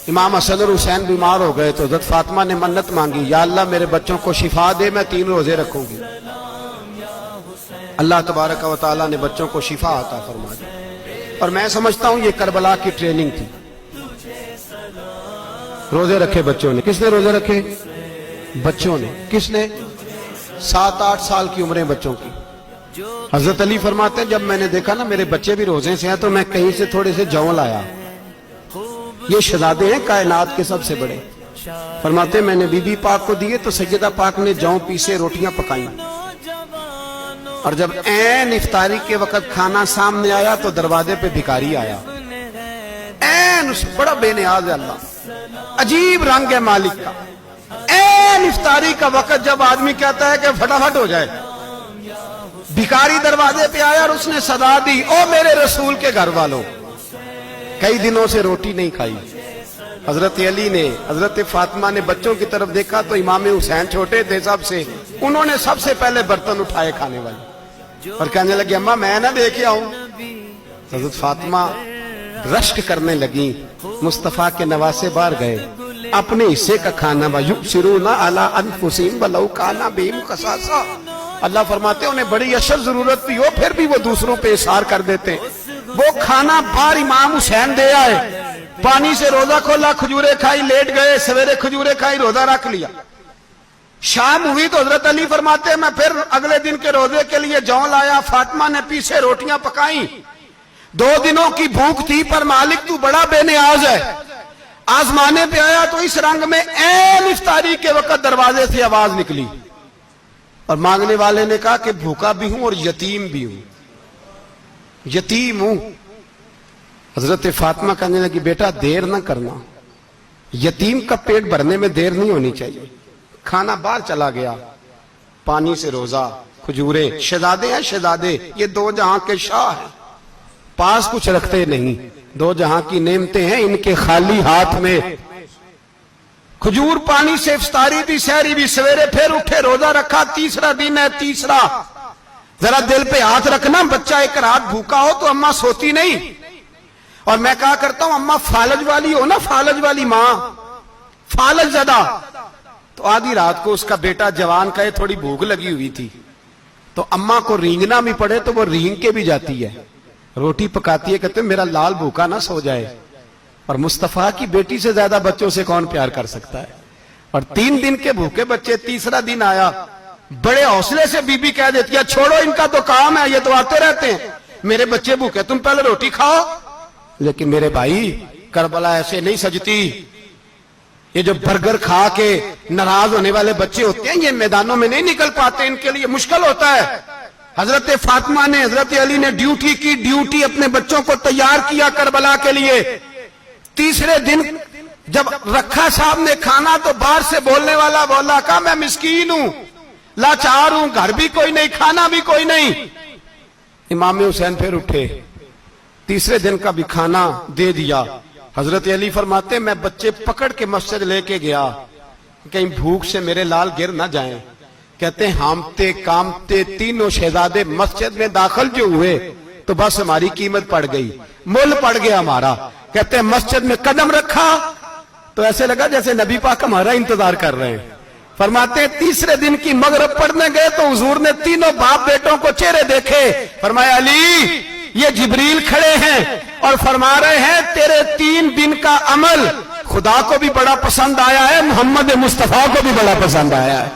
امام حسن اور حسین بیمار ہو گئے تو حضرت فاطمہ نے منت مانگی، یا اللہ میرے بچوں کو شفا دے، میں 3 روزے رکھوں گی۔ اللہ تبارک و تعالیٰ نے بچوں کو شفا عطا فرما دی۔ اور میں سمجھتا ہوں یہ کربلا کی ٹریننگ تھی۔ روزے رکھے بچوں نے۔ کس نے روزے رکھے؟ بچوں نے۔ کس نے؟ 7-8 سال کی عمریں بچوں کی۔ حضرت علی فرماتے ہیں جب میں نے دیکھا نا میرے بچے بھی روزے سے ہیں تو میں کہیں سے تھوڑے سے جون لایا۔ یہ شہزادے ہیں کائنات کے سب سے بڑے۔ فرماتے ہیں میں نے بی بی پاک کو دیے تو سیدہ پاک نے جون پیسے روٹیاں پکائیں، اور جب عین افطاری کے وقت کھانا سامنے آیا تو دروازے پہ بھکاری آیا۔ عین بڑا بے نیاز ہے اللہ، عجیب رنگ ہے مالک کا۔ عین افطاری کا وقت جب آدمی کہتا ہے کہ فٹافٹ ہو جائے، بھکاری دروازے پہ آیا اور اس نے صدا دی، او میرے رسول کے گھر والوں، کئی دنوں سے روٹی نہیں کھائی۔ حضرت علی نے، حضرت فاطمہ نے بچوں کی طرف دیکھا تو امام حسین چھوٹے تھے سب سے، انہوں نے سب سے پہلے برتن اٹھائے کھانے والے، اور کہنے لگے اماں میں نہ دیکھے آؤں۔ حضرت فاطمہ رشک کرنے لگیں، مصطفیٰ کے نواسے باہر گئے، اپنے حصے کا کھانا وَيُؤْثِرُونَ عَلَىٰ أَنفُسِهِمْ وَلَوْ كَانَ بِهِمْ خَصَاصَةٌ۔ اللہ فرماتے ہیں انہیں بڑی اشد ضرورت بھی ہو پھر بھی وہ دوسروں پہ اثار کر دیتے ہیں۔ وہ کھانا باہر امام حسین دے آئے، پانی سے روزہ کھولا، کھجورے کھائی، لیٹ گئے، سویرے کھجورے کھائی، روزہ رکھ لیا۔ شام ہوئی تو حضرت علی فرماتے ہیں میں پھر اگلے دن کے روزے کے لیے جون لایا، فاطمہ نے پیچھے روٹیاں پکائیں۔ 2 دنوں کی بھوک تھی پر مالک تو بڑا بے نیاز ہے۔ آزمانے پہ آیا تو اس رنگ میں عین افطاری کے وقت دروازے سے آواز نکلی، اور مانگنے والے نے کہا کہ بھوکا بھی ہوں اور یتیم بھی ہوں، یتیم ہوں۔ حضرت فاطمہ کہنے لگی بیٹا دیر نہ کرنا، یتیم کا پیٹ بھرنے میں دیر نہیں ہونی چاہیے۔ کھانا باہر چلا گیا، پانی سے روزہ، کھجورے۔ شہزادے ہیں شہزادے، یہ 2 جہاں کے شاہ ہیں، پاس کچھ رکھتے نہیں، 2 جہاں کی نعمتیں ہیں ان کے خالی ہاتھ میں۔ کھجور پانی سے افطاری بھی، سحری بھی، سویرے پھر اٹھے، روزہ رکھا، تیسرا دن ہے، تیسرا۔ ذرا دل پہ ہاتھ رکھنا، بچہ ایک رات بھوکا ہو تو اماں سوتی نہیں۔ اور میں کہا کرتا ہوں اماں فالج والی ہو نا، فالج والی ماں، فالج زدہ، تو آدھی رات کو اس کا بیٹا جوان کہے تھوڑی بھوک لگی ہوئی تھی تو اماں کو رینگنا بھی پڑے تو وہ رینگ کے بھی جاتی ہے، روٹی پکاتی ہے، کہتے ہیں میرا لال بھوکا نہ سو جائے۔ اور مصطفیٰ کی بیٹی سے زیادہ بچوں سے کون پیار کر سکتا ہے؟ اور 3 دن کے بھوکے بچے، تیسرا دن آیا، بڑے حوصلے سے بی بی کہہ دیتی ہے چھوڑو ان کا تو کام ہے، یہ تو آتے رہتے ہیں، میرے بچے بھوکے تم پہلے روٹی کھاؤ۔ لیکن میرے بھائی کربلا ایسے نہیں سجتی۔ یہ جو برگر کھا کے ناراض ہونے والے بچے ہوتے ہیں یہ میدانوں میں نہیں نکل پاتے، ان کے لیے مشکل ہوتا ہے۔ حضرت فاطمہ نے، حضرت علی نے ڈیوٹی کی، ڈیوٹی اپنے بچوں کو تیار کیا کربلا کے لیے۔ تیسرے دن جب رکھا صاحب نے کھانا تو باہر سے بولنے والا بولا کہا میں مسکین ہوں، لاچار ہوں، گھر بھی کوئی نہیں، کھانا بھی کوئی نہیں۔ امام حسین پھر اٹھے، تیسرے دن کا بھی کھانا دے دیا۔ حضرت علی فرماتے میں بچے پکڑ کے مسجد لے کے گیا، کہیں بھوک سے میرے لال گر نہ جائیں۔ کہتے ہیں ہامتے کامتے تینوں شہزادے مسجد میں داخل جو ہوئے تو بس ہماری قیمت پڑ گئی، مول پڑ گیا ہمارا۔ کہتے ہیں مسجد میں قدم رکھا تو ایسے لگا جیسے نبی پاک ہمارا انتظار کر رہے ہیں۔ فرماتے ہیں تیسرے دن کی مغرب پڑھنے گئے تو حضور نے تینوں باپ بیٹوں کو چہرے دیکھے، فرمایا علی یہ جبریل کھڑے ہیں اور فرما رہے ہیں تیرے 3 دن کا عمل خدا کو بھی بڑا پسند آیا ہے، محمد مصطفیٰ کو بھی بڑا پسند آیا ہے۔